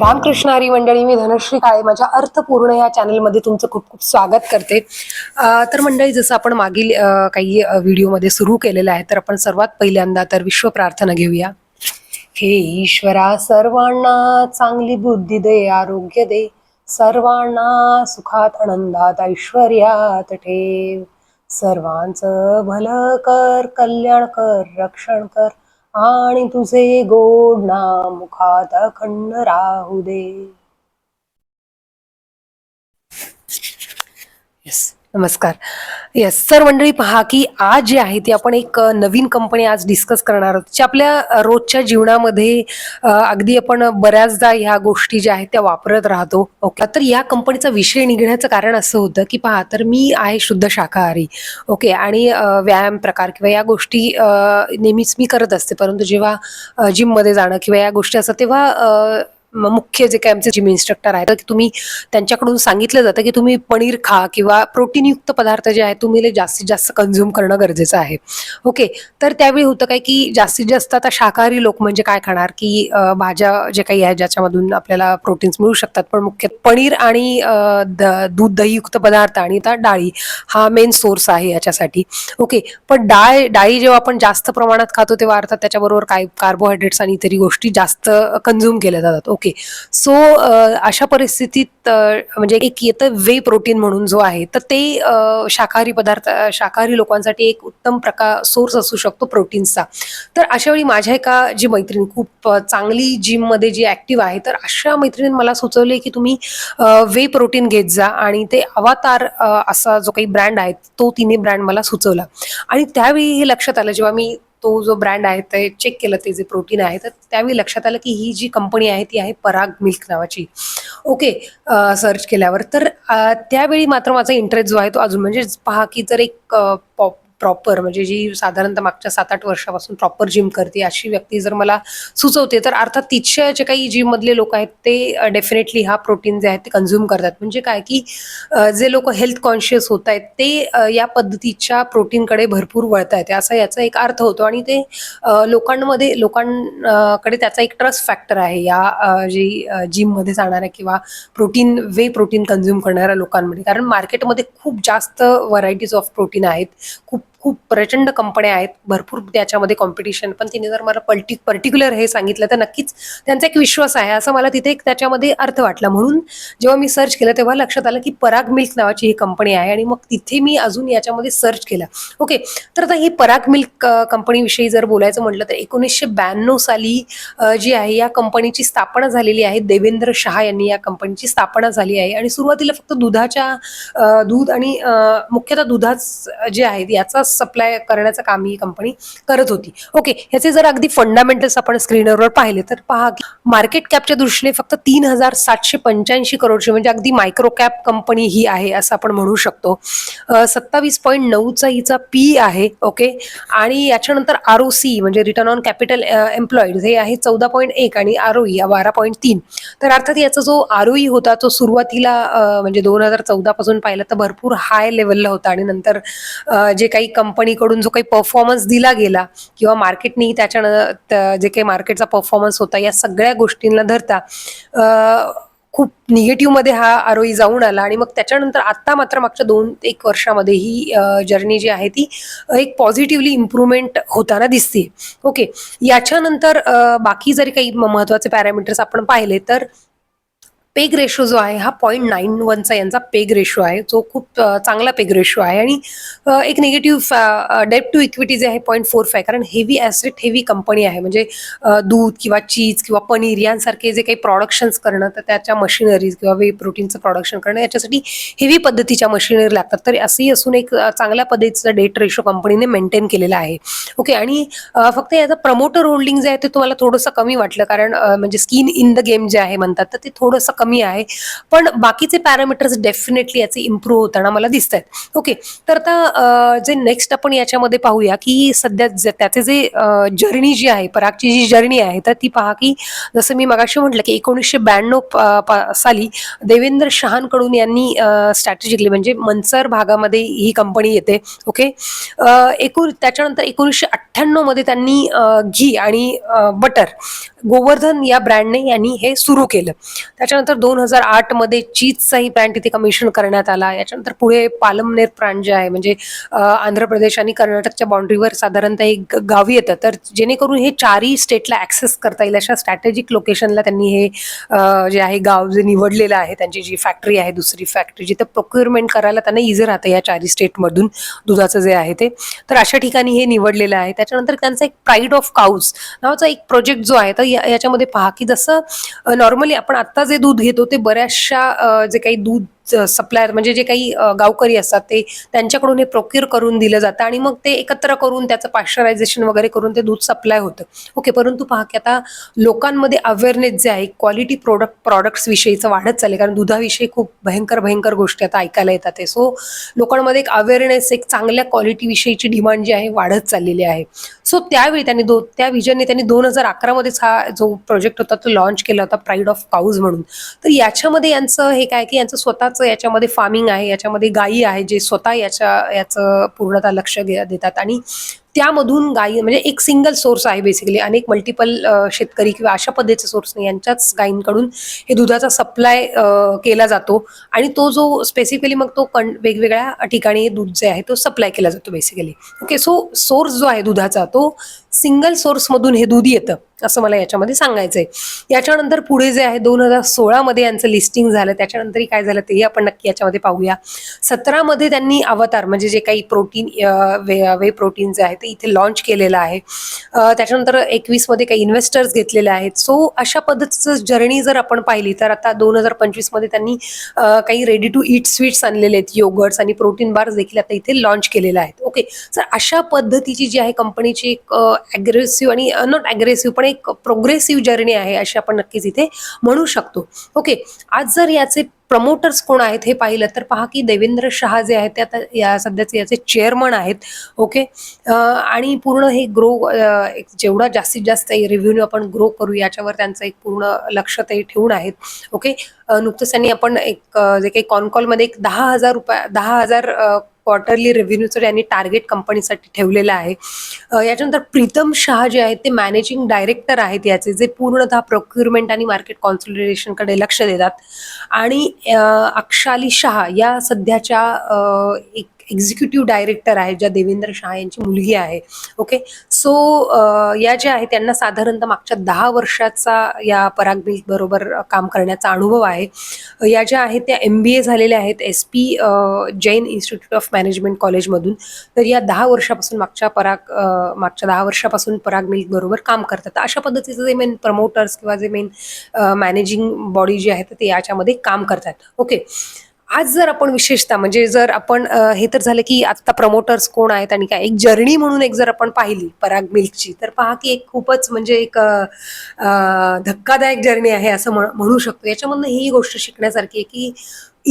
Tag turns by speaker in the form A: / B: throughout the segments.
A: रामकृष्ण हरी मंडळी, मी धनश्री काळे माझ्या अर्थपूर्ण या चॅनलमध्ये तुमचं खूप खूप स्वागत करते. तर मंडळी, जसं आपण मागील काही व्हिडिओमध्ये सुरू केलेलं आहे, तर आपण सर्वात पहिल्यांदा तर विश्व प्रार्थना घेऊया. हे ईश्वरा, सर्वांना चांगली बुद्धी दे, आरोग्य दे, सर्वांना सुखात आनंदात ऐश्वर्यात ठेव, सर्वांचं भलं कर, कल्याण कर, रक्षण कर, आणि तुझे गोड नाम मुखात अखंड राहू दे. नमस्कार. सर मंडळी, पहा की आज जे आहे ते आपण एक नवीन कंपनी आज डिस्कस करणार आहोत, जी आपल्या रोजच्या जीवनामध्ये अगदी आपण बऱ्याचदा ह्या गोष्टी ज्या आहेत त्या वापरत राहतो. ओके, तर या कंपनीचा विषय निघण्याचं कारण असं होतं की पहा, तर मी आहे शुद्ध शाकाहारी. ओके, आणि व्यायाम प्रकार किंवा या गोष्टी नेहमीच मी करत असते, परंतु जेव्हा जिममध्ये जाणं किंवा या गोष्टी असतात तेव्हा मुख्य जे काही आमचे जिम इन्स्ट्रक्टर आहेत की तुम्ही त्यांच्याकडून सांगितलं जातं की तुम्ही पनीर खा किंवा प्रोटीनयुक्त पदार्थ जे आहेत तुम्ही जास्तीत जास्त कन्झ्युम करणं गरजेचं आहे. ओके, तर त्यावेळी होतं काय की जास्तीत जास्त आता शाकाहारी लोक म्हणजे काय खाणार की भाज्या जे काही आहे ज्याच्यामधून आपल्याला प्रोटीन्स मिळू शकतात, पण मुख्य पनीर आणि दूध दहीयुक्त पदार्थ आणि त्या डाळी हा मेन सोर्स आहे याच्यासाठी. ओके, पण डाळी जेव्हा आपण जास्त प्रमाणात खातो तेव्हा अर्थात त्याच्याबरोबर काय कार्बोहायड्रेट्स आणि इतरही गोष्टी जास्त कन्झ्युम केल्या जातात. ओके, सो अशा परिस्थितीत म्हणजे एक येतं वे प्रोटीन म्हणून जो आहे, तर ते शाकाहारी लोकांसाठी एक उत्तम सोर्स असू शकतो प्रोटीन्सचा. तर अशा वेळी माझ्या एका जी मैत्रीण खूप चांगली जिम मध्ये जी ऍक्टिव्ह आहे, तर अशा मैत्रिणीने मला सुचवले की तुम्ही वे प्रोटीन घेत जा, आणि ते अवतार असा जो काही ब्रँड आहे तो तिने ब्रँड मला सुचवला. आणि त्यावेळी हे लक्षात आलं, जेव्हा मी तो जो ब्रँड आहे ते चेक केलं, ते जे प्रोटीन आहे, तर त्यावेळी लक्षात आलं की ही जी कंपनी आहे ती आहे पराग मिल्क नावाची. ओके, सर्च केल्यावर तर त्यावेळी मात्र माझा इंटरेस्ट जो आहे तो अजून, म्हणजे पहा की जर एक प्रॉपर म्हणजे जी साधारणतः मागच्या 7-8 वर्षापासून प्रॉपर जिम करते अशी व्यक्ती जर मला सुचवते, तर अर्थात तिच्या जे काही जिम मधले लोक आहेत ते डेफिनेटली हा प्रोटीन जे आहे ते कन्झ्युम करतात. म्हणजे काय की जे लोक हेल्थ कॉन्शियस होत आहेत ते या पद्धतीच्या प्रोटीनकडे भरपूर वळत आहेत, असा याचा एक अर्थ होतो. आणि ते लोकांकडे त्याचा एक ट्रस्ट फॅक्टर आहे या जी जिममध्ये जाणाऱ्या किंवा प्रोटीन कन्झ्युम करणाऱ्या लोकांमध्ये, कारण मार्केटमध्ये खूप जास्त व्हरायटीज ऑफ प्रोटीन आहेत, खूप खूप प्रचंड कंपन्या आहेत, भरपूर त्याच्यामध्ये कॉम्पिटिशन. पण तिने जर मला पर्टिक्युलर हे सांगितलं तर नक्कीच त्यांचा एक विश्वास आहे असं मला तिथे एक त्याच्यामध्ये अर्थ वाटला. म्हणून जेव्हा मी सर्च केलं तेव्हा लक्षात आलं की पराग मिल्क नावाची ही कंपनी आहे, आणि मग तिथे मी अजून याच्यामध्ये सर्च केलं. ओके, तर आता ही पराग मिल्क कंपनीविषयी जर बोलायचं म्हटलं तर 1992 साली जी आहे या कंपनीची स्थापना झालेली आहे. देवेंद्र शहा यांनी या कंपनीची स्थापना झाली आहे, आणि सुरुवातीला फक्त दूध आणि मुख्यतः दुधाच जे आहे याचा सप्लाय करण्याचं काम ही कंपनी करत होती. ओके, ह्याचे जर अगदी फंडामेंटल्स आपण स्क्रीनवर पाहिले तर पहा की मार्केट कॅपच्या दृष्टीने फक्त 3,785 करोडची म्हणजे अगदी मायक्रो कॅप कंपनी ही आहे असं आपण म्हणू शकतो. 27.9चा हिचा पी आहे. ओके, आणि याच्यानंतर ROC म्हणजे रिटर्न ऑन कॅपिटल एम्प्लॉईड हे आहे 14.1 आणि ROE 12.3. तर अर्थात याचा जो ROE होता तो सुरुवातीला म्हणजे 2014 पासून पाहिलं तर भरपूर हाय लेवलला होता, आणि नंतर जे काही कंपनीकडून जो काही परफॉर्मन्स दिला गेला किंवा मार्केटनी त्याच्या जे काही मार्केटचा परफॉर्मन्स होता या सगळ्या गोष्टींना धरता खूप निगेटिव्ह मध्ये हा ROE जाऊन आला. आणि मग त्याच्यानंतर आता मात्र मागच्या 2-1 वर्षामध्ये ही जर्नी जी आहे ती एक पॉझिटिव्हली इम्प्रूव्हमेंट होताना दिसते. ओके, याच्यानंतर बाकी जरी काही महत्वाचे पॅरामीटर्स आपण पाहिले तर पेग रेशो जो आहे हा 0.91चा यांचा पेग रेशो आहे, जो खूप चांगला पेग रेशो आहे. आणि एक निगेटिव्ह डेट टू इक्विटी जे आहे 0.45, कारण हेवी ॲसेट हेवी कंपनी आहे. म्हणजे दूध किंवा चीज किंवा पनीर यांसारखे जे काही प्रोडक्शन्स करणं, तर त्याच्या मशिनरीज किंवा वे प्रोटीनचं प्रोडक्शन करणं याच्यासाठी हेवी पद्धतीच्या मशिनरी लागतात. तर असंही असून एक चांगल्या पद्धतीचा डेट रेशो कंपनीने मेंटेन केलेला आहे. ओके, आणि फक्त याचं प्रमोटर होल्डिंग जे आहे ते तुम्हाला थोडंसं कमी वाटलं, कारण म्हणजे स्किन इन द गेम जे आहे म्हणतात, तर ते थोडंसं कमी आहे, पण बाकीचे पॅरामीटर्स डेफिनेटली याचे इम्प्रूव्ह होताना मला दिसत आहेत. ओके, तर आता जे नेक्स्ट आपण याच्यामध्ये पाहूया की सध्या त्याचे जे जर्नी जी आहे, परागची जी जर्नी आहे, तर ती पहा की जसं मी मगाशी म्हटलं की 1992 साली देवेंद्र शहांकडून यांनी स्ट्रॅटेजिकली म्हणजे मनसर भागामध्ये ही कंपनी येते. ओके, त्याच्यानंतर 1998 मध्ये त्यांनी घी आणि बटर गोवर्धन या ब्रँडने यांनी हे सुरू केलं. त्याच्यानंतर 2008 मध्ये चीजचाही ब्रँड तिथे कमिशन करण्यात आला. याच्यानंतर पुढे पालमनेर ब्रँड जे आहे म्हणजे आंध्र प्रदेश आणि कर्नाटकच्या बाउंड्रीवर साधारणतः एक गावी येतं, तर जेणेकरून हे चारही स्टेटला ऍक्सेस करता येईल अशा स्ट्रॅटेजिक लोकेशनला त्यांनी हे जे आहे गाव जे निवडलेलं आहे, त्यांची जी फॅक्टरी आहे, दुसरी फॅक्टरी जिथे प्रोक्युरमेंट करायला त्यांना इझी राहतं या चारही स्टेटमधून दुधाचं जे आहे ते, तर अशा ठिकाणी हे निवडलेलं आहे. त्याच्यानंतर त्यांचा एक प्राईड ऑफ काऊज नावाचा एक प्रोजेक्ट जो आहे, तर याच्यामध्ये पहा की जसं नॉर्मली आपण आता जे दूध घेतो ते बऱ्याचशा जे काही दूध सप्लायर म्हणजे जे काही गावकरी असतात ते त्यांच्याकडून हे प्रोक्युअर करून दिलं जातं आणि मग ते एकत्र करून त्याचं पाश्चरायझेशन वगैरे करून ते दूध सप्लाय होतं. ओके, परंतु पहा की आता लोकांमध्ये अवेअरनेस जे आहे क्वालिटी प्रॉडक्ट्स विषयीचं वाढत चालले, कारण दुधाविषयी खूप भयंकर गोष्टी आता ऐकायला येतात आहे. सो लोकांमध्ये एक अवेअरनेस, एक चांगल्या क्वालिटी विषयीची डिमांड जी आहे वाढत चाललेली आहे. सो त्यावेळी त्यांनी त्या विजनने त्यांनी 2011 मध्येच हा जो प्रोजेक्ट होता तो लॉन्च केला होता, प्राईड ऑफ काऊज म्हणून. तर याच्यामध्ये यांचं हे काय की यांचं स्वतःचं याच्यामध्ये फार्मिंग आहे, याच्यामध्ये गायी आहे जे स्वतः याचं पूर्णतः लक्ष देतात आणि त्यामधून गायी म्हणजे एक सिंगल सोर्स आहे बेसिकली, अनेक मल्टिपल शेतकरी किंवा अशा पद्धतीचे सोर्स नाही, यांच्याच गायींकडून हे दुधाचा सप्लाय केला जातो आणि तो जो स्पेसिफिकली मग तो वेगवेगळ्या ठिकाणी दूध जे आहे तो सप्लाय केला जातो बेसिकली. ओके, सो सोर्स जो आहे दुधाचा तो सिंगल सोर्समधून हे दूध येतं असं मला याच्यामध्ये सांगायचंय. याच्यानंतर पुढे जे आहे 2016 मध्ये यांचं लिस्टिंग झालं. त्याच्यानंतर काय झालं तेही आपण नक्की याच्यामध्ये पाहूया. 17 मध्ये त्यांनी अवतार म्हणजे जे काही प्रोटीन वे प्रोटीन जे आहे ते इथे लॉन्च केलेलं आहे. त्याच्यानंतर 21 मध्ये काही इन्व्हेस्टर्स घेतलेले आहेत. सो अशा पद्धतीचं जर्नी जर आपण पाहिली तर आता 2025 मध्ये त्यांनी काही रेडी टू ईट स्वीट्स आणलेले आहेत, योगर्ट्स आणि प्रोटीन बार्स देखील आता इथे लॉन्च केलेले आहेत. ओके, तर अशा पद्धतीची जी आहे कंपनीची एक अग्रेसिव्ह आणि नॉट अग्रेसिव्ह पण एक प्रोग्रेसिव्ह जर्नी आहे अशी आपण नक्कीच इथे म्हणू शकतो. ओके, आज जर याचे प्रमोटर्स कोण आहेत हे पाहिलं तर पहा की देवेंद्र शहा जे आहेत ते आता या सध्याचे याचे चेअरमन आहेत. ओके, आणि पूर्ण हे जेवढा जास्तीत जास्त रेव्हेन्यू आपण ग्रो करू याच्यावर त्यांचं एक पूर्ण लक्ष ते ठेवून आहेत. ओके, नुकतंच त्यांनी आपण एक जे काही कॉनकॉलमध्ये एक 10,000 क्वार्टरली रेव्हेन्यूचं यांनी टार्गेट कंपनीसाठी ठेवलेलं आहे. याच्यानंतर प्रीतम शहा जे आहेत ते मॅनेजिंग डायरेक्टर आहेत याचे, जे पूर्णतः प्रोक्युरमेंट आणि मार्केट कॉन्सॉलिडेशनकडे लक्ष देतात. आणि अक्षाली शहा या सध्याच्या एक एक्झिक्युटिव्ह डायरेक्टर आहेत, ज्या देवेंद्र शहा यांची मुलगी आहे. ओके, सो या ज्या आहेत त्यांना साधारणतः मागच्या 10 वर्षाचा या पराग मिल्क बरोबर काम करण्याचा अनुभव आहे. या ज्या आहेत त्या MBA झालेल्या आहेत SP Jain institute of management कॉलेजमधून. तर या 10 वर्षापासून मागच्या 10 वर्षापासून पराग मिल्क बरोबर काम करतात. अशा पद्धतीचं जे मेन प्रमोटर्स किंवा जे मेन मॅनेजिंग बॉडी जी आहे ते याच्यामध्ये काम करतात. ओके, आज जर आपण विशेषतः म्हणजे जर आपण हे तर झालं की आता प्रमोटर्स कोण आहेत आणि काय, एक जर्नी म्हणून एक जर आपण पाहिली पराग मिल्कची तर पहा की एक खूपच म्हणजे एक धक्कादायक जर्नी आहे असं म्हणू शकतो. याच्यामधनं ही गोष्ट शिकण्यासारखी आहे की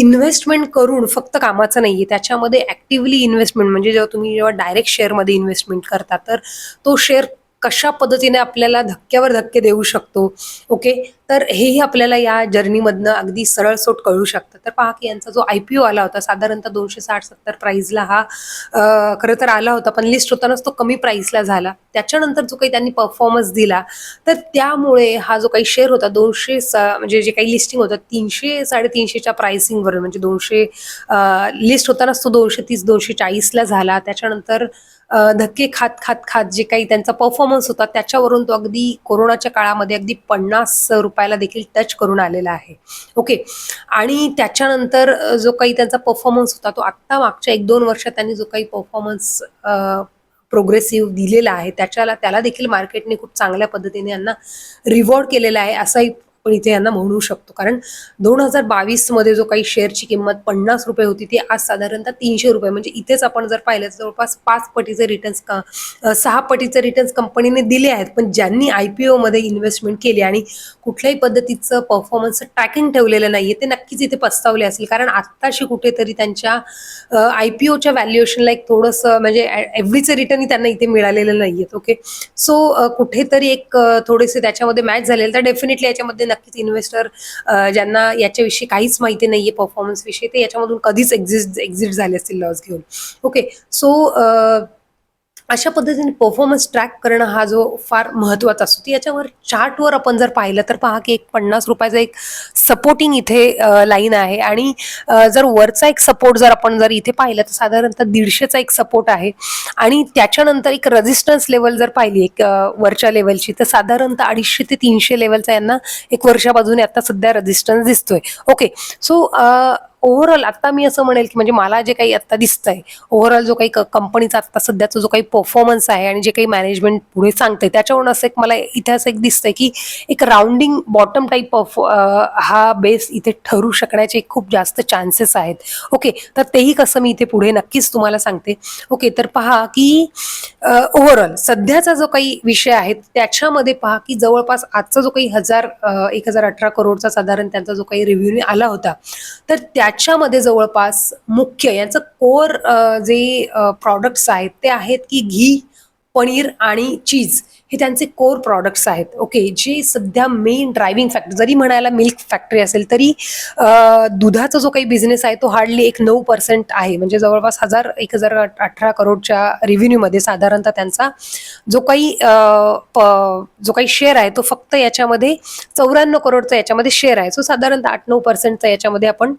A: इन्व्हेस्टमेंट करून फक्त कामाचं नाहीये, त्याच्यामध्ये ऍक्टिव्हली इन्व्हेस्टमेंट म्हणजे जेव्हा डायरेक्ट शेअरमध्ये इन्व्हेस्टमेंट करतात तर तो शेअर कशा पद्धतीने आपल्याला धक्क्यावर धक्के देऊ शकतो. ओके, तर हेही आपल्याला या जर्नीमधनं अगदी सरळसोट कळू शकतं. तर पहा की यांचा जो IPO आला होता साधारणतः 260-70 प्राईजला हा खरं तर आला होता, पण लिस्ट होतानाच तो कमी प्राईसला झाला. त्याच्यानंतर जो काही त्यांनी परफॉर्मन्स दिला तर त्यामुळे हा जो काही शेअर होता 200 म्हणजे जे काही लिस्टिंग होतं 300-350च्या प्राइसिंगवर म्हणजे 200 लिस्ट होतानाच तो 230-240ला झाला. त्याच्यानंतर धक्के खात जे काही त्यांचा परफॉर्मन्स होता त्याच्यावरून तो अगदी कोरोनाच्या काळामध्ये अगदी 50 रुपयाला देखील टच करून आलेला आहे. ओके, आणि त्याच्यानंतर जो काही त्यांचा परफॉर्मन्स होता तो आत्ता मागच्या 1-2 वर्षात त्यांनी जो काही परफॉर्मन्स प्रोग्रेसिव्ह दिलेला आहे त्याला देखील मार्केटने खूप चांगल्या पद्धतीने यांना रिवॉर्ड केलेला आहे. असाही आपण इथे यांना म्हणू शकतो. कारण 2022 मध्ये जो काही शेअरची किंमत ₹50 होती ती आज साधारणतः ₹300, म्हणजे इथेच आपण जर पाहिलं तर जवळपास 5 पटीचे रिटर्न्स 6 पटीचे रिटर्न्स कंपनीने दिले आहेत. पण ज्यांनी IPO मध्ये इन्व्हेस्टमेंट केली आणि कुठल्याही पद्धतीचं परफॉर्मन्स ट्रॅकिंग ठेवलेलं नाहीये ते नक्कीच इथे पस्तावले असतील. कारण आत्ताशी कुठेतरी त्यांच्या IPOच्या व्हॅल्युएशनला एक थोडंसं म्हणजे एव्हरीचं रिटर्न त्यांना इथे मिळालेलं नाहीये. ओके, सो कुठेतरी एक थोडेसे त्याच्यामध्ये मॅच झालेले, तर डेफिनेटली याच्यामध्ये नक्कीच इन्व्हेस्टर ज्यांना याच्याविषयी काहीच माहिती नाहीये परफॉर्मन्स विषयी ते याच्यामधून कधीच एक्झिट झाले असतील लॉस घेऊन. ओके, सो अशा पद्धतीने परफॉर्मन्स ट्रॅक करणं हा जो फार महत्त्वाचा असतो. ती याच्यावर चार्टवर आपण जर पाहिलं तर पहा की एक ₹50 एक सपोर्टिंग इथे लाईन आहे आणि जर वरचा एक सपोर्ट जर आपण जर इथे पाहिलं तर साधारणतः 150चा एक सपोर्ट आहे आणि त्याच्यानंतर एक रेझिस्टन्स लेवल जर पाहिली एक वरच्या लेवलची तर साधारणतः 250 ते 300 लेवलचा यांना एक वरच्या बाजूने आता सध्या रेझिस्टन्स दिसतोय. ओके, सो ओव्हरऑल आता मी असं म्हणेल की म्हणजे मला जे काही आता दिसतंय ओव्हरऑल जो काही कंपनीचा आता सध्याचा जो काही परफॉर्मन्स आहे आणि जे काही मॅनेजमेंट पुढे सांगते त्याच्यावरून असं एक मला इथे असं एक दिसतंय की एक राउंडिंग बॉटम टाईप ऑफ हा बेस इथे ठरू शकण्याचे खूप जास्त चान्सेस आहेत. ओके, तर तेही कसं मी इथे पुढे नक्कीच तुम्हाला सांगते. ओके, तर पहा की ओव्हरऑल सध्याचा जो काही विषय आहे त्याच्यामध्ये पहा की जवळपास आजचा जो काही 1018 करोडचा साधारण त्यांचा जो काही रेव्हेन्यू आला होता तर त्याच्यामध्ये जवळपास मुख्य यांचं कोर जे प्रॉडक्ट्स आहेत ते आहेत की घी, पनीर आणि चीज हे त्यांचे कोर प्रॉडक्ट्स आहेत. ओके, जे सध्या मेन ड्रायव्हिंग फॅक्टर जरी म्हणायला मिल्क फॅक्टरी असेल तरी दुधाचा जो काही बिझनेस आहे तो हार्डली एक 9% आहे. म्हणजे जवळपास 1018 करोडच्या रेव्हेन्यूमध्ये साधारणतः त्यांचा जो काही जो काही शेअर आहे तो फक्त याच्यामध्ये 94 करोडचा याच्यामध्ये शेअर आहे. सो साधारणतः 8-9%चा याच्यामध्ये आपण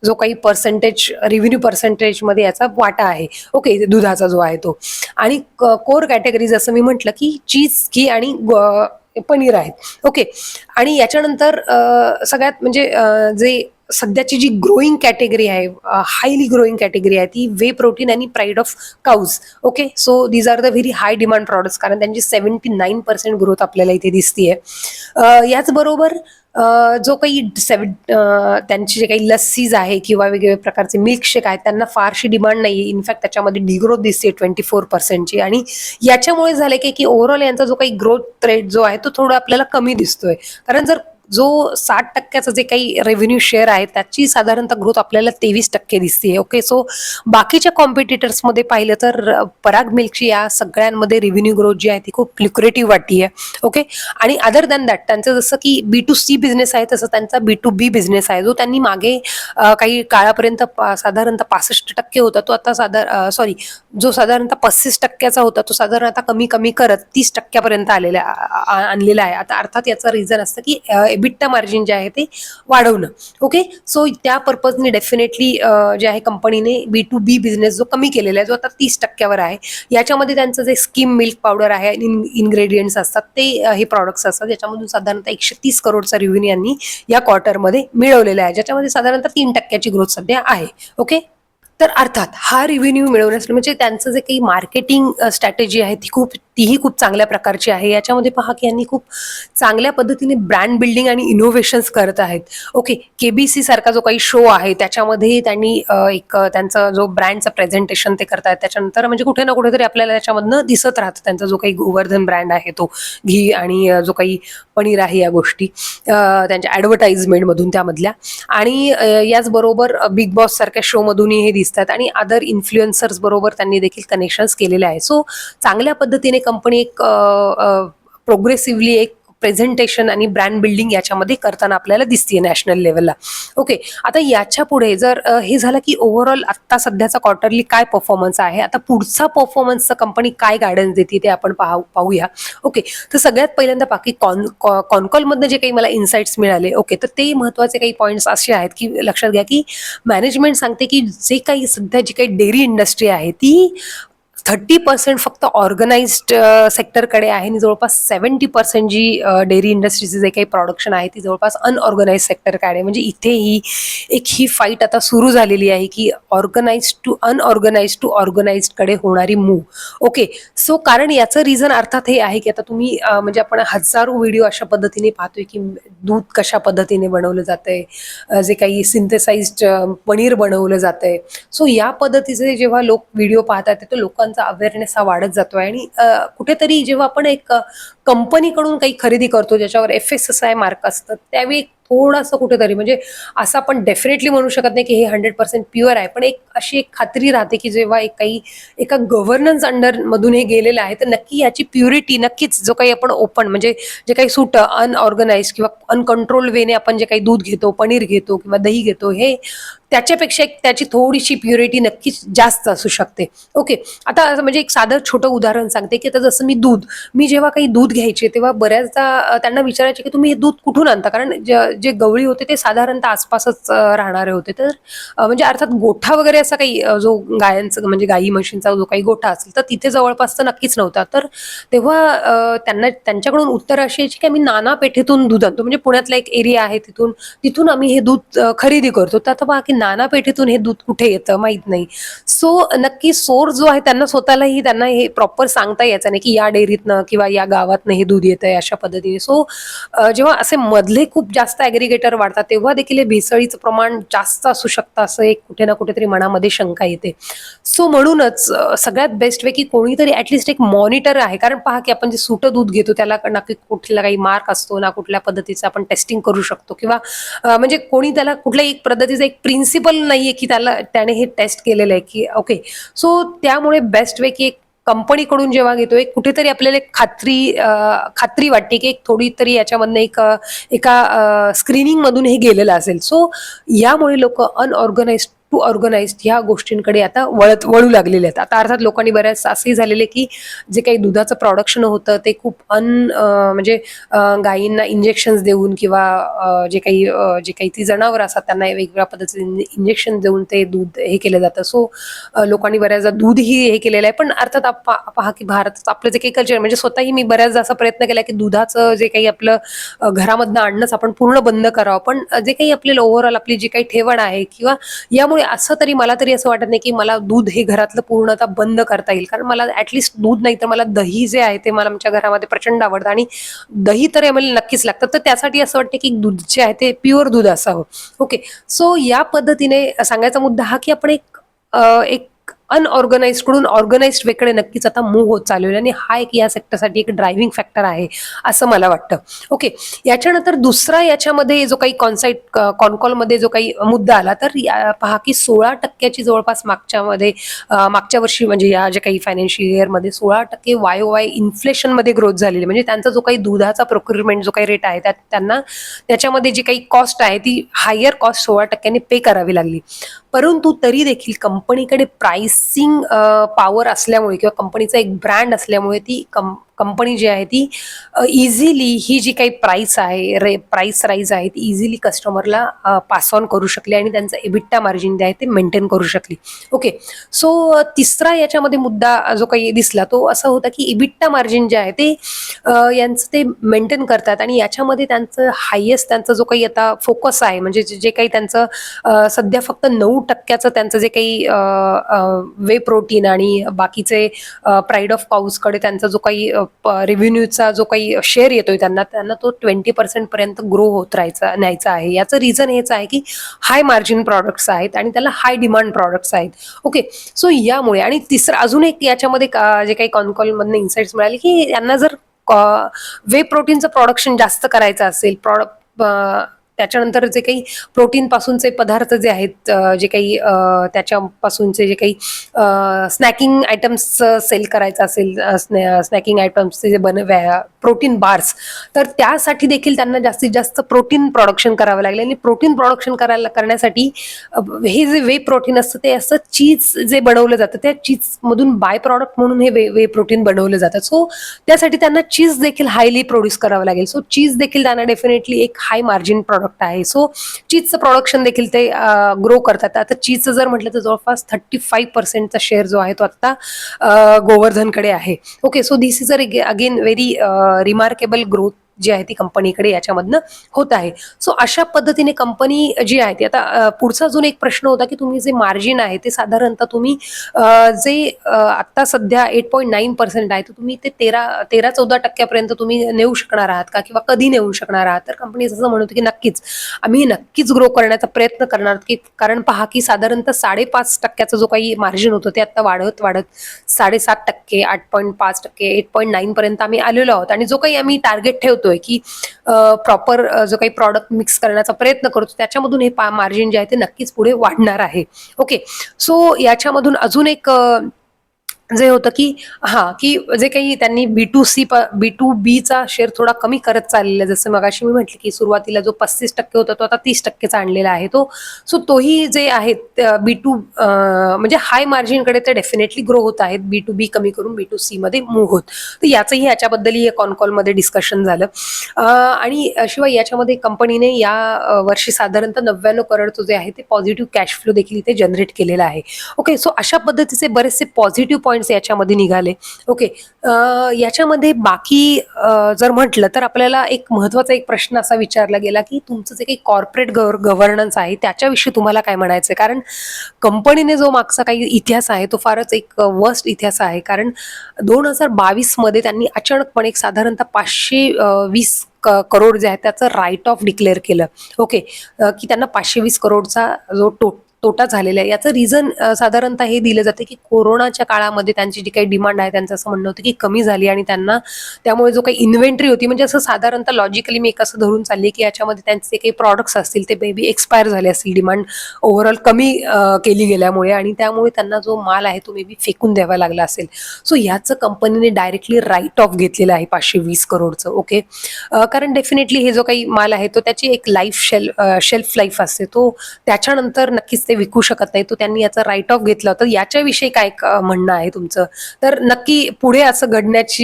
A: जो काही पर्सेंटेज रेव्हेन्यू पर्सेंटेजमध्ये याचा वाटा आहे. ओके, दुधाचा जो आहे तो आणि कोर कॅटेगरी जसं मी म्हटलं की चीज, घी आणि पनीर आहेत. ओके, आणि याच्यानंतर सगळ्यात म्हणजे जे सध्याची जी ग्रोईंग कॅटेगरी आहे हायली ग्रोईंग कॅटेगरी आहे ती वे प्रोटीन आणि Pride of Cows. Okay, so these are the very high demand products कारण त्यांची 79% ग्रोथ आपल्याला इथे दिसतीये. याचबरोबर जो काही त्यांचे जे काही लस्सीज आहे किंवा वेगवेगळ्या प्रकारचे मिल्कशेक आहेत त्यांना फारशी डिमांड नाही आहे. इनफॅक्ट त्याच्यामध्ये डिग्रोथ दिसते 24%ची आणि याच्यामुळे झाले की ओव्हरऑल यांचा जो काही ग्रोथ रेट जो आहे तो थोडा आपल्याला कमी दिसतोय. कारण जर जो 60% जे काही रेव्हेन्यू शेअर आहे त्याची साधारणतः ग्रोथ आपल्याला 23% दिसते. ओके, सो बाकीच्या कॉम्पिटिटर्समध्ये पाहिलं तर पराग मिल्कची या सगळ्यांमध्ये रेव्हेन्यू ग्रोथ जी आहे ती खूप लुक्रेटिव्ह वाटते. ओके, आणि अदर दॅन दॅट त्यांचं जसं की B2C बिझनेस आहे तसं त्यांचा B2B बिझनेस आहे जो त्यांनी मागे काही काळापर्यंत साधारणतः 65% होता तो आता जो साधारणतः 35% होता तो साधारण आता कमी कमी करत 30% आणलेला आहे. आता अर्थात याचं रिझन असतं की एबिटा मार्जिन जे आहे ते वाढवणं. ओके, सो त्या पर्पजने डेफिनेटली जे आहे कंपनीने B2B बिझनेस जो कमी केलेला आहे जो आता 30%वर आहे. याच्यामध्ये त्यांचं जे स्किम मिल्क पावडर आहे इन्ग्रेडियंट्स असतात ते हे प्रॉडक्ट्स असतात ज्याच्यामधून साधारणतः 130 करोडचा रेव्हेन्यू यांनी या क्वार्टरमध्ये मिळवलेला आहे ज्याच्यामध्ये साधारणतः 3%ची ग्रोथ सध्या आहे. ओके, तर अर्थात हा रेव्हेन्यू मिळवण्यासाठी म्हणजे त्यांचं जे काही मार्केटिंग स्ट्रॅटेजी आहे तीही खूप चांगल्या प्रकारची आहे. याच्यामध्ये पहा की यांनी खूप चांगल्या पद्धतीने ब्रँड बिल्डिंग आणि इनोव्हेशन्स करत आहेत. ओके, KBC सारखा जो काही शो आहे त्याच्यामध्ये त्यांनी एक त्यांचा जो ब्रँडचं प्रेझेंटेशन ते करतायत त्याच्यानंतर म्हणजे कुठे ना कुठेतरी आपल्याला त्याच्यामधनं दिसत राहतं त्यांचा जो काही गोवर्धन ब्रँड आहे तो घी आणि जो काही पनीर आहे या गोष्टी त्यांच्या ॲडव्हर्टाइजमेंटमधून त्यामधल्या आणि याचबरोबर बिग बॉस सारख्या शोमधूनही हे दिसतात आणि अदर इन्फ्लुएन्सर्स बरोबर त्यांनी देखील कनेक्शन्स केलेले आहे. सो चांगल्या पद्धतीने कंपनी एक प्रोग्रेसिव्हली एक प्रेझेंटेशन आणि ब्रँड बिल्डिंग याच्यामध्ये करताना आपल्याला दिसते नॅशनल लेवलला. ओके, आता याच्या पुढे जर हे झालं की ओव्हरऑल आत्ता सध्याचा क्वार्टरली काय परफॉर्मन्स आहे आता पुढचा परफॉर्मन्सचा कंपनी काय गायडन्स देते ते आपण पाहूया. ओके, तर सगळ्यात पहिल्यांदा बाकी कॉनकॉलमधनं जे काही मला इन्साइट्स मिळाले ओके तर ते महत्त्वाचे काही पॉईंट्स असे आहेत की लक्षात घ्या की मॅनेजमेंट सांगते की जे काही सध्या जी काही डेअरी इंडस्ट्री आहे ती 30% फक्त ऑर्गनाइज्ड सेक्टरकडे आहे आणि जवळपास 70% जी डेअरी इंडस्ट्रीचे जे काही प्रोडक्शन आहे ती जवळपास अनऑर्गनाइज सेक्टरकडे आहे. म्हणजे इथेही ही फाईट आता सुरू झालेली आहे की ऑर्गनाइज टू अनऑर्गनाइज टू ऑर्गनाइजकडे होणारी मूव. ओके, सो कारण याचं रिझन अर्थात हे आहे की आता तुम्ही म्हणजे आपण हजारो व्हिडिओ अशा पद्धतीने पाहतोय की दूध कशा पद्धतीने बनवलं जातंय, जे काही सिंथेसाइज्ड पनीर बनवलं जातंय. सो या पद्धतीचे जेव्हा लोक व्हिडिओ पाहतात तर लोकांचा अवेअरनेस हा वाढत जातोय आणि कुठेतरी जेव्हा आपण एक कंपनीकडून काही खरेदी करतो ज्याच्यावर FSSAI मार्क असतं त्यावेळी थोडंसं कुठेतरी म्हणजे असं आपण डेफिनेटली म्हणू शकत नाही की हे 100% प्युअर आहे, पण एक अशी एक खात्री राहते की जेव्हा एका गव्हर्नन्स अंडर मधून हे गेलेलं आहे तर नक्की याची प्युरिटी नक्कीच जो काही आपण ओपन म्हणजे जे काही सूट अनऑर्गनाइज किंवा अनकंट्रोल वेने आपण जे काही दूध घेतो, पनीर घेतो किंवा दही घेतो हे त्याच्यापेक्षा त्याची थोडीशी प्युरिटी नक्कीच जास्त असू शकते. ओके, आता म्हणजे एक साधं छोटं उदाहरण सांगते की आता जसं मी जेव्हा काही दूध घ्यायचे तेव्हा बऱ्याचदा त्यांना विचारायचे की तुम्ही हे दूध कुठून आणता, कारण जे गवळी होते ते साधारणतः आसपासच राहणारे होते. तर म्हणजे अर्थात गोठा वगैरे असा काही जो गायांचा म्हणजे गाई म्हशींचा जो काही गोठा असेल तर तिथे जवळपास तर नक्कीच नव्हता. तर तेव्हा त्यांच्याकडून उत्तर अशी यायची की आम्ही नाना पेठेतून दूध आणतो, म्हणजे पुण्यातला एक एरिया आहे तिथून आम्ही हे दूध खरेदी करतो. तर आता बघा की नाना पेठेतून हे दूध कुठे येतं माहित नाही. सो नक्की सोर्स जो आहे त्यांना हे प्रॉपर सांगता यायचं नाही की या डेअरीतनं किंवा या गावातनं हे दूध येतंय अशा पद्धतीने. सो जेव्हा असे मधले खूप जास्त ॲग्रिगेटर वाढतात तेव्हा देखील हे भेसळीचं प्रमाण जास्त असू शकतं असं एक कुठे ना कुठेतरी मनामध्ये शंका येते. सो म्हणूनच सगळ्यात बेस्ट वे की कोणीतरी ऍटलिस्ट एक मॉनिटर आहे, कारण पहा की आपण जे सुटं दूध घेतो त्याला नक्की कुठला काही मार्क असतो ना, कुठल्या पद्धतीचं आपण टेस्टिंग करू शकतो किंवा म्हणजे कोणी त्याला कुठल्याही पद्धतीचं एक प्रिन्सिपल नाहीये की त्याने हे टेस्ट केलेलं आहे की ओके. सो त्यामुळे बेस्ट वे की एक कंपनीकडून जेव्हा घेतोय कुठेतरी आपल्याला एक खात्री वाटते की एक थोडी तरी याच्यामधनं एका स्क्रीनिंग मधून हे गेलेलं असेल. सो यामुळे लोक अनऑर्गनाइज टू ऑर्गनाइज्ड ह्या गोष्टींकडे आता वळू लागलेले आहेत. आता अर्थात लोकांनी बऱ्याच असंही झालेले की जे काही दुधाचं प्रोडक्शन होतं ते खूप म्हणजे गायींना इंजेक्शन देऊन किंवा जे काही ती जनावर असतात त्यांना वेगवेगळ्या पद्धतीने इंजेक्शन देऊन ते दूध हे केलं जातं. सो लोकांनी बऱ्याचदा दूधही हे केलेलं आहे. पण अर्थात पहा की भारतात आपलं जे काही कल्चर म्हणजे स्वतःही मी बऱ्याचदा असा प्रयत्न केला की दुधाचं जे काही आपलं घरामधनं आणणंच आपण पूर्ण बंद करावं. पण जे काही आपल्याला ओव्हरऑल आपली जी काही ठेवण आहे किंवा यामुळे मला तरी असं वाटत नाही की मला दूध हे घरातलं पूर्णतः बंद करता येईल, कारण मला ऍटलिस्ट दूध नाही तर मला दही जे आहे ते मला आमच्या घरामध्ये प्रचंड आवडतं आणि दही तर आम्हाला नक्कीच लागतं. तर त्यासाठी असं वाटतं की दूध जे आहे ते प्युअर दूध असावं. ओके, सो या पद्धतीने सांगायचा मुद्दा हा की आपण एक अनऑर्गनाइज कडून ऑर्गनाइज्ड वेकडे नक्कीच आता मूव्ह होत चालू आहे आणि हा एक या सेक्टरसाठी एक ड्रायव्हिंग फॅक्टर आहे असं मला वाटतं. ओके, याच्यानंतर दुसरा याच्यामध्ये जो काही कॉनकॉलमध्ये जो काही मुद्दा आला तर पहा की 16% जवळपास मागच्या वर्षी म्हणजे या जे काही फायनान्शियल इयरमध्ये 16% YOY इन्फ्लेशनमध्ये ग्रोथ झालेली. म्हणजे त्यांचा जो काही दुधाचा प्रोक्युरमेंट जो काही रेट आहे त्यांना त्याच्यामध्ये जी काही कॉस्ट आहे ती हायर कॉस्ट 16% पे करावी लागली. परंतु तरी देखील कंपनीकडे प्राइसिंग पॉवर असल्यामुळे किंवा कंपनीचा एक ब्रँड असल्यामुळे ती कंपनी जी आहे ती इझिली ही जी काही प्राइस राईज आहे ती इझिली कस्टमरला पास ऑन करू शकली आणि त्यांचं EBITDA मार्जिन जे आहे ते मेंटेन करू शकली. ओके, सो तिसरा याच्यामध्ये मुद्दा जो काही दिसला तो असा होता की EBITDA मार्जिन जे आहे ते यांचं ते मेंटेन करतात आणि याच्यामध्ये त्यांचा जो काही आता फोकस आहे म्हणजे जे काही त्यांचं सध्या फक्त 9% त्यांचं जे काही वे प्रोटीन आणि बाकीचे प्राईड ऑफ काऊजकडे त्यांचा जो काही रेव्हेन्यूचा जो काही शेअर येतोय त्यांना तो 20% पर्यंत ग्रो होत न्यायचा आहे. याचं रिझन हेच आहे की हाय मार्जिन प्रॉडक्ट्स आहेत आणि त्याला हाय डिमांड प्रॉडक्ट्स आहेत. ओके, सो यामुळे आणि तिसरं अजून एक याच्यामध्ये जे काही कॉनकॉलमधनं इन्साइट्स मिळाले की यांना जर वे प्रोटीनचं प्रोडक्शन जास्त करायचं असेल त्याच्यानंतर जे काही प्रोटीन पासूनचे पदार्थ जे आहेत जे काही त्याच्यापासूनचे जे काही स्नॅकिंग आयटम्स सेल करायचं असेल स्नॅकिंग आयटम्सचे जे प्रोटीन बार्स तर त्यासाठी देखील त्यांना जास्तीत जास्त प्रोटीन प्रोडक्शन करावं लागले आणि प्रोटीन प्रोडक्शन करण्यासाठी हे जे वे प्रोटीन असतं ते असं चीज जे बनवलं जातं त्या चीजमधून बाय प्रॉडक्ट म्हणून हे वे प्रोटीन बनवलं जातं. सो त्यासाठी त्यांना चीज देखील हायली प्रोड्यूस करावं लागेल. सो चीज देखील त्यांना डेफिनेटली एक हाय मार्जिन प्रॉडक्ट प्रॉडक्ट आहे. सो चीजचं प्रोडक्शन देखील ते ग्रो करतात. आता चीजचं जर म्हटलं तर जवळपास 35% शेअर जो आहे तो आता गोवर्धनकडे आहे. Okay, so this is again very remarkable growth जी आहे ती कंपनीकडे याच्यामधनं होत आहे. सो अशा पद्धतीने कंपनी जी आहे ती आता पुढचा अजून एक प्रश्न होता की तुम्ही जे मार्जिन आहे ते साधारणतः तुम्ही जे आता सध्या 8.9% आहे तर तुम्ही ते 13-14% तुम्ही नेऊ शकणार आहात का, किंवा कधी नेऊ शकणार आहात? तर कंपनी असं म्हणत होती की आम्ही नक्कीच ग्रो करण्याचा प्रयत्न करणार आहोत, की कारण पहा की साधारणतः 5.5% जो काही मार्जिन होतं ते आता वाढत वाढत 7.5%, 8.5%, 8.9 पर्यंत आम्ही आलेलो आहोत. आणि जो काही आम्ही टार्गेट ठेवतोय की प्रॉपर जो काही प्रॉडक्ट मिक्स करण्याचा प्रयत्न करतो त्याच्यामधून हे मार्जिन जे आहे ते नक्कीच पुढे वाढणार आहे. ओके, सो याच्यामधून अजून एक जे होतं की की जे काही त्यांनी B2B चा शेअर थोडा कमी करत चाललेला आहे. जसं मगाशी मी म्हटलं की सुरुवातीला जो 35% होता तो आता 30%चा आणलेला आहे तो. सो तोही जे आहेत म्हणजे हाय मार्जिनकडे ते डेफिनेटली ग्रो होत आहेत. B2B कमी करून B2C मध्ये मूव्ह होत. तर याचंही याच्याबद्दलही कॉन कॉलमध्ये डिस्कशन झालं. आणि शिवाय याच्यामध्ये कंपनीने या वर्षी साधारणतः 99 करोडचं जे आहे ते पॉझिटिव्ह कॅश फ्लो देखील इथे जनरेट केलेला आहे. ओके, सो अशा पद्धतीचे बरेचसे पॉझिटिव्ह पॉईंट्स याच्यामध्ये निघाले. ओके, याच्यामध्ये बाकी जर म्हटलं तर आपल्याला एक महत्वाचा एक प्रश्न असा विचारला गेला की तुमचं जे काही कॉर्पोरेट गव्हर्नन्स आहे त्याच्याविषयी तुम्हाला काय म्हणायचं आहे? कारण कंपनीने जो मागचा काही इतिहास आहे तो फारच एक वर्स्ट इतिहास आहे. कारण 2022 मध्ये त्यांनी अचानकपणे एक साधारणतः 520 करोड जे आहे त्याचं राईट ऑफ डिक्लेअर केलं. ओके, की त्यांना 520 करोडचा जो तोटा झालेला आहे. याचं रिझन साधारणतः हे दिलं जाते की कोरोनाच्या काळामध्ये त्यांची जी काही डिमांड आहे त्यांचं असं म्हणणं होतं की कमी झाली आणि त्यांना त्यामुळे जो काही इन्व्हेंटरी होती, म्हणजे असं साधारणतः लॉजिकली मी एक असं धरून चालली की याच्यामध्ये त्यांचे काही प्रॉडक्ट्स असतील ते मे बी एक्सपायर झाले असतील, डिमांड ओव्हरऑल कमी केली गेल्यामुळे, आणि त्यामुळे त्यांना जो माल आहे तो मे बी फेकून द्यावा लागला असेल. सो ह्याचं कंपनीने डायरेक्टली राईट ऑफ घेतलेलं आहे 520 करोडचं. ओके, कारण डेफिनेटली हे जो काही माल आहे तो त्याची एक शेल्फ लाईफ असते, तो त्याच्यानंतर नक्कीच ते विकू शकत नाही. तो त्यांनी याचा राईट ऑफ घेतला होता. याच्याविषयी काय म्हणणं आहे तुमचं? तर नक्की पुढे असं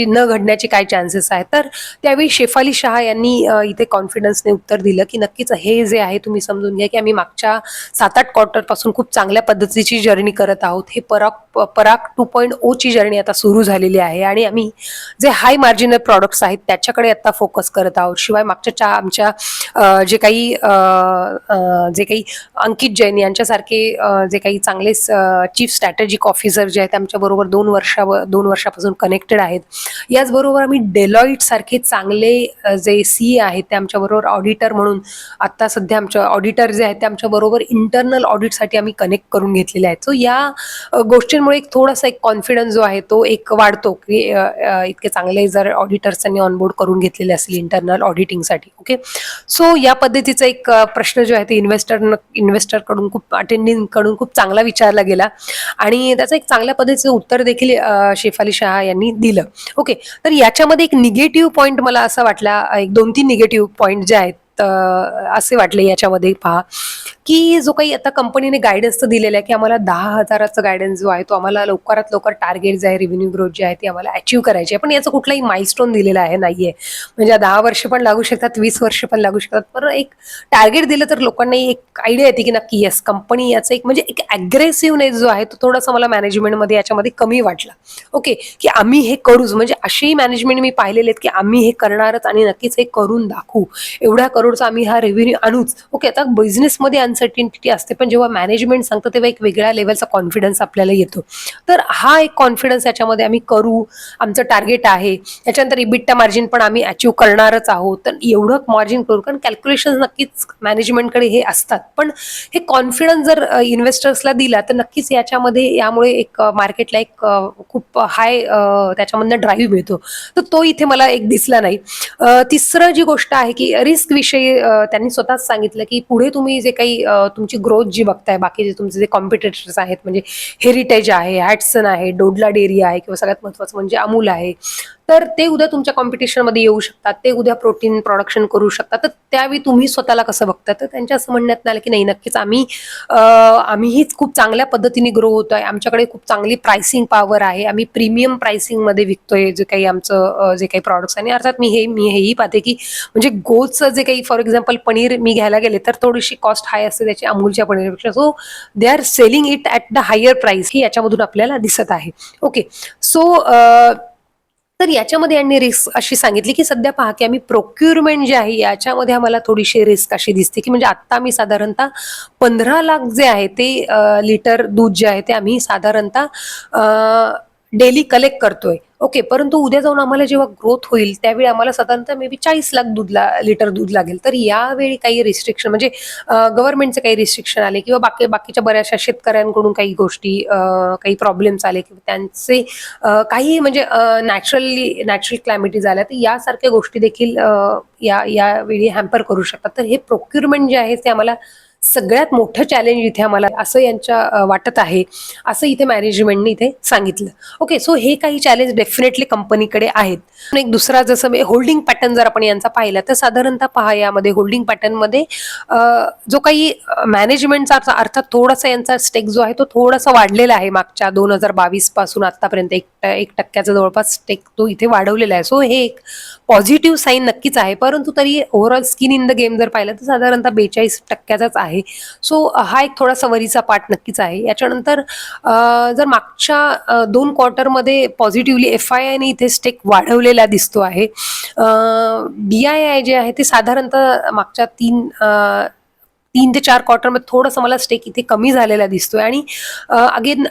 A: न घडण्याची काय चान्सेस आहेत? तर त्यावेळी शेफाली शहा यांनी इथे कॉन्फिडन्सने उत्तर दिलं की नक्कीच हे जे आहे तुम्ही समजून घ्या की आम्ही मागच्या 7-8 क्वार्टर पासून खूप चांगल्या पद्धतीची जर्नी करत आहोत. हे पराग 2.0 ची जर्नी आता सुरू झालेली आहे आणि आम्ही जे हाय मार्जिनल प्रॉडक्ट्स आहेत त्याच्याकडे आता फोकस करत आहोत. शिवाय मागच्या आमच्या जे काही अंकित जैन यांच्यासारखे जे काही चांगले चीफ स्ट्रॅटेजिक ऑफिसर जे आहेत आमच्याबरोबर 2 वर्षापासून कनेक्टेड आहेत. याचबरोबर आम्ही डेलॉइट सारखे चांगले जे CA आहेत ते आमच्याबरोबर ऑडिटर म्हणून आता सध्या आमच्या ऑडिटर जे आहेत ते आमच्याबरोबर इंटरनल ऑडिटसाठी आम्ही कनेक्ट करून घेतलेले आहेत. सो या गोष्टींमुळे एक थोडासा एक कॉन्फिडन्स जो आहे तो एक वाढतो की इतके चांगले जर ऑडिटर्सनी ऑनबोर्ड करून घेतलेले असतील इंटरनल ऑडिटिंगसाठी. ओके, सो या पद्धतीचा एक प्रश्न जो आहे ते इन्व्हेस्टर कडून अटेंडिंग कडून खूप चांगला विचारला गेला आणि त्याचं एक चांगल्या पद्धतीचं उत्तर देखील शेफाली शहा यांनी दिलं. ओके, तर याच्यामध्ये एक निगेटिव्ह पॉईंट मला असं वाटला, एक 2-3 निगेटिव्ह पॉईंट जे आहेत असे वाटले याच्यामध्ये. पहा की जो काही आता कंपनीने गायडन्स तर दिलेला आहे की आम्हाला 10,000चा गायडन्स जो आहे तो आम्हाला लवकरात लवकर टार्गेट जे आहे रेव्हेन्यू ग्रोथ जी आहे ती आम्हाला अचीव्ह करायची आहे, पण याचं कुठलाही माइलस्टोन दिलेला आहे नाहीये. म्हणजे 10 वर्ष पण लागू शकतात, 20 वर्ष पण लागू शकतात, पण एक टार्गेट दिलं तर लोकांना एक आयडिया येते की नक्की येस कंपनी याचं एक म्हणजे एक अग्रेसिव्हनेस जो आहे तो थोडासा मला मॅनेजमेंटमध्ये याच्यामध्ये कमी वाटला. ओके, की आम्ही हे करूच, म्हणजे अशी मॅनेजमेंट मी पाहिलेले आहेत की आम्ही हे करणारच आणि नक्कीच हे करून दाखवू, एवढ्या करोडचा आम्ही हा रेव्हेन्यू आणूच. ओके, आता बिझनेसमध्ये अनसर्टिनिटी असते पण जेव्हा मॅनेजमेंट सांगतं तेव्हा एक वेगळ्या लेवलचा कॉन्फिडन्स आपल्याला येतो. तर हा एक कॉन्फिडन्स याच्यामध्ये आम्ही करू, आमचं टार्गेट आहे, त्याच्यानंतर इबिटा मार्जिन पण आम्ही अचीव्ह करणारच आहोत, तर एवढं मार्जिन करू. कारण कॅल्क्युलेशन नक्कीच मॅनेजमेंटकडे हे असतात, पण हे कॉन्फिडन्स जर इन्व्हेस्टर्सला दिला तर नक्कीच यामुळे एक मार्केटला एक खूप हाय त्याच्यामधनं ड्राईव्ह मिळतो. तर तो इथे मला एक दिसला नाही. तिसरं जी गोष्ट आहे की रिस्क विषयी त्यांनी स्वतःच सांगितलं की पुढे तुम्ही जे काही तुमची ग्रोथ जी बघताय, बाकीचे तुमचे जे कॉम्पिटिटर्स आहेत म्हणजे हेरिटेज आहे, हॅटसन आहे, डोडला डेअरी आहे, किंवा सगळ्यात महत्त्वाचं म्हणजे अमूल आहे, तर ते उद्या तुमच्या कॉम्पिटिशनमध्ये येऊ शकतात, ते उद्या प्रोटीन प्रोडक्शन करू शकतात. तर त्यावेळी तुम्ही स्वतःला कसं बघता? तर त्यांच्या असं म्हणण्यात आलं की नाही, नक्कीच आम्हीही खूप चांगल्या पद्धतीने ग्रो होतोय, आमच्याकडे खूप चांगली प्राइसिंग पॉवर आहे, आम्ही प्रीमियम प्राइसिंगमध्ये विकतोय जे काही आमचं जे काही प्रॉडक्ट्स. आणि अर्थात मी हेही पाहते की म्हणजे गोचं जे काही, फॉर एक्झाम्पल पनीर मी घ्यायला गेले तर थोडीशी कॉस्ट हाय असते त्याची अमूलच्या पनीरपेक्षा. So they are selling it at the higher price, ही याच्यामधून आपल्याला दिसत आहे. ओके, सो तर याच्यामध्ये यांनी रिस्क अशी सांगितली की सध्या पहा की आम्ही प्रोक्युरमेंट जे आहे याच्यामध्ये आम्हाला थोडीशी रिस्क अशी दिसते की म्हणजे आता आम्ही साधारणतः 15 लाख जे आहे ते लिटर दूध जे आहे ते आम्ही साधारणतः डेली कलेक्ट करतोय. ओके, परंतु उद्या जाऊन आम्हाला जेव्हा ग्रोथ होईल त्यावेळी आम्हाला साधारणतः मे बी 40 लाख लिटर दूध लागेल. तर यावेळी काही रिस्ट्रिक्शन म्हणजे गव्हर्नमेंटचे काही रिस्ट्रिक्शन आले किंवा बाकीच्या बऱ्याचशा शेतकऱ्यांकडून काही गोष्टी काही प्रॉब्लेम्स आले किंवा त्यांचे काही म्हणजे नॅचरल क्लॅमिटीज आल्या, तर यासारख्या गोष्टी देखील यावेळी हॅम्पर करू शकतात. तर हे प्रोक्युरमेंट जे आहे ते आम्हाला सगळ्यात मोठं चॅलेंज इथे आम्हाला असं यांच्या वाटत आहे, असं इथे मॅनेजमेंटने इथे सांगितलं. ओके, सो हे काही चॅलेंज डेफिनेटली कंपनीकडे आहेत. एक दुसरा जसं होल्डिंग पॅटर्न जर आपण यांचा पाहिला तर साधारणतः पहा यामध्ये होल्डिंग पॅटर्नमध्ये जो काही मॅनेजमेंटचा अर्थात थोडासा यांचा स्टेक जो आहे तो थोडासा वाढलेला आहे मागच्या 2022 पासून आतापर्यंत 1% जवळपास स्टेक तो इथे वाढवलेला आहे. सो हे एक पॉझिटिव्ह साईन नक्कीच आहे, परंतु तरी overall skin in the game जर पाहिलं तर साधारणतः 42%च आहे. सो हा एक थोडासा वरीचा पार्ट नक्कीच आहे. याच्यानंतर जर मागच्या 2 क्वार्टरमध्ये पॉझिटिव्हली FII ने इथे स्टेक वाढवलेला दिसतो आहे. DII जे आहे ते साधारणतः मागच्या 3 ते 4 क्वार्टरमध्ये थोडंसं मला स्टेक इथे कमी झालेला दिसतोय. आणि अगेन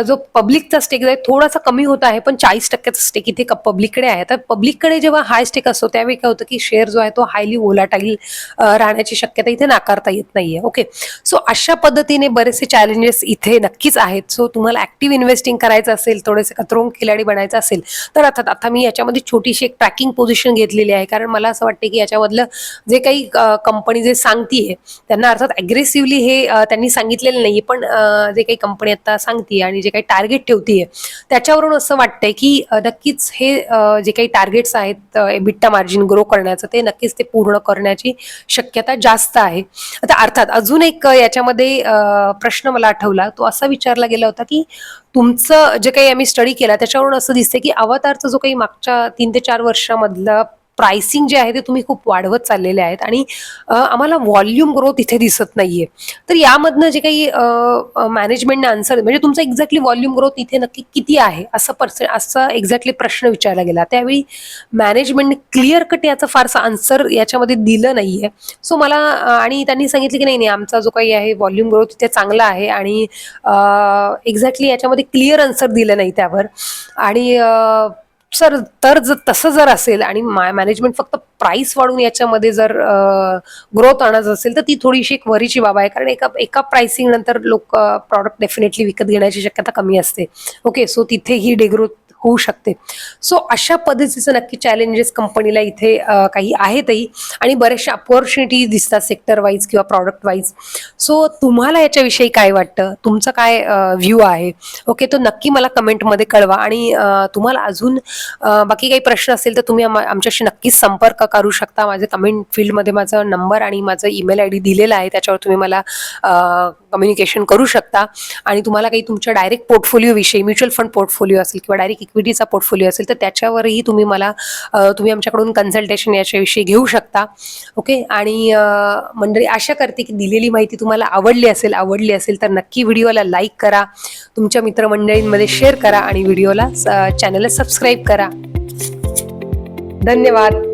A: जो पब्लिकचा स्टेक आहे थोडासा कमी होत आहे, पण 40%चा स्टेक इथे पब्लिककडे आहे. तर पब्लिककडे जेव्हा हाय स्टेक असतो त्यावेळी काय होतं की शेअर जो आहे तो हायली वोलाटाईल राहण्याची शक्यता इथे नाकारता येत नाहीये. ओके, सो अशा पद्धतीने बरेचसे चॅलेंजेस इथे नक्कीच आहेत. सो तुम्हाला ऍक्टिव्ह इन्व्हेस्टिंग करायचं असेल, थोडेसे खतरों खिलाडी बनायचं असेल तर अर्थात आता मी याच्यामध्ये छोटीशी एक ट्रॅकिंग पोझिशन घेतलेली आहे, कारण मला असं वाटतं की याच्यामधलं जे काही कंपनी जे सांगतीये त्यांना अर्थात अग्रेसिव्हली हे त्यांनी सांगितलेलं नाहीये, पण जे काही कंपनी आता सांगतीये आणि जे काही टार्गेट ठेवतीये त्याच्यावरून असं वाटतंय की नक्कीच हे जे काही टार्गेट्स आहेत EBITDA मार्जिन ग्रो करण्याचं ते नक्कीच ते पूर्ण करण्याची शक्यता जास्त आहे. आता अर्थात अजून एक याच्यामध्ये प्रश्न मला आठवला, तो असा विचारला गेला होता की तुमचं जे काही आम्ही स्टडी केला त्याच्यावरून असं दिसतंय की अवतारचं जो काही मागच्या 3 ते 4 वर्षामधला प्राइसिंग जे आहे ते तुम्ही खूप वाढवत चाललेले आहेत आणि आम्हाला व्हॉल्यूम ग्रोथ इथे दिसत नाहीये. तर यामधनं जे काही मॅनेजमेंटने आन्सर म्हणजे तुमचा एक्झॅक्टली व्हॉल्यूम ग्रोथ इथे नक्की किती आहे असं एक्झॅक्टली प्रश्न विचारला गेला. त्यावेळी मॅनेजमेंटने क्लिअर कट याचं फारसं आन्सर याच्यामध्ये दिलं नाहीये. सो मला आणि त्यांनी सांगितलं की नाही आमचा जो काही आहे व्हॉल्यूम ग्रोथ इथे चांगला आहे आणि एक्झॅक्टली याच्यामध्ये क्लिअर आन्सर दिलं नाही त्यावर. आणि सर तर तसं जर असेल आणि मॅनेजमेंट फक्त प्राइस वाढून याच्यामध्ये जर ग्रोथ आणत असेल तर ती थोडीशी एक वरीची बाब आहे, कारण एका प्राइसिंग नंतर लोक प्रॉडक्ट डेफिनेटली विकत घेण्याची शक्यता कमी असते. ओके, सो तिथे ही डिग्रोथ होऊ शकते. सो अशा पद्धतीचं नक्की चॅलेंजेस कंपनीला इथे काही आहेतही आणि बऱ्याचशा अपॉर्च्युनिटी दिसतात सेक्टर वाईज किंवा प्रॉडक्ट वाईज. सो तुम्हाला याच्याविषयी काय वाटतं, तुमचं काय व्ह्यू आहे? ओके, तो नक्की मला कमेंटमध्ये कळवा. आणि तुम्हाला अजून बाकी काही प्रश्न असेल तर तुम्ही आमच्याशी नक्कीच संपर्क करू शकता. माझे कमेंट फील्डमध्ये माझा नंबर आणि माझं ईमेल ID दिलेला आहे, त्याच्यावर तुम्ही मला कम्युनिकेशन करू शकता. आणि तुम्हाला काही तुमच्या डायरेक्ट पोर्टफोलिओ विषयी, म्युच्युअल फंड पोर्टफोलिओ असेल किंवा डायरेक्ट इक्विटीचा पोर्टफोलिओ असेल तर त्याच्यावरही तुम्ही आमच्याकडून कन्सल्टेशन याच्याविषयी घेऊ शकता. ओके, आणि मंडळी आशा करते की दिलेली माहिती तुम्हाला आवडली असेल तर नक्की व्हिडिओला लाईक करा, तुमच्या मित्रमंडळींमध्ये शेअर करा आणि चॅनलला सबस्क्राईब करा. धन्यवाद.